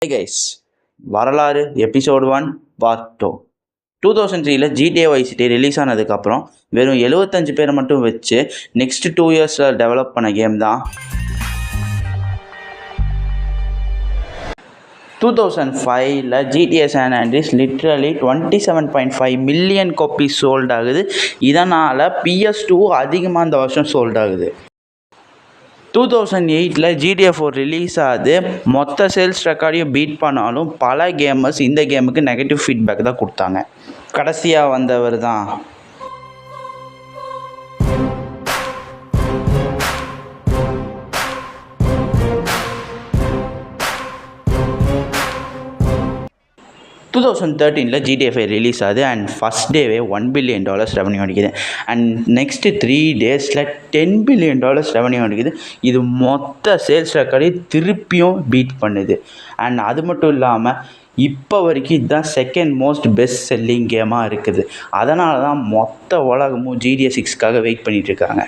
Hey guys, வரலாறு episode 1 part 2 2003 GTA Vice City release ஆனதுக்கப்புறம் வெறும் 75 பேரை மட்டும் வச்சு நெக்ஸ்ட் 2 இயர்ஸில் டெவலப் பண்ண கேம் தான் 2005 GTA San Andreas literally 27.5 million copies sold ஆகுது. இதனால் PS2 அதிகமாக இந்த வருஷம் சோல்ட் ஆகுது. 2008 GTA 4 ரிலீஸ் ஆகுது. மொத்த சேல்ஸ் ரெக்கார்டையும் பீட் பண்ணாலும் பல கேமர்ஸ் இந்த கேமுக்கு நெகட்டிவ் ஃபீட்பேக் தான் கொடுத்தாங்க. கடைசியாக வந்தவர் தான் 2013 GTA 5 ரிலீஸ் ஆகுது அண்ட் ஃபஸ்ட் டேவே $1 பில்லியன் ரெவன்யூ அடிக்குது. அண்ட் நெக்ஸ்ட்டு 3 டேஸில் $10 பில்லியன் ரெவன்யூ அடிக்குது. இது மொத்த சேல்ஸ் ரெக்கார்டை திருப்பியும் பீட் பண்ணுது. அண்ட் அது மட்டும் இல்லாமல் இப்போ வரைக்கும் இதுதான் செகண்ட் மோஸ்ட் பெஸ்ட் செல்லிங் கேமாக இருக்குது. அதனால தான் மொத்த உலகமும் GTA 6க்காக வெயிட் பண்ணிகிட்ருக்காங்க.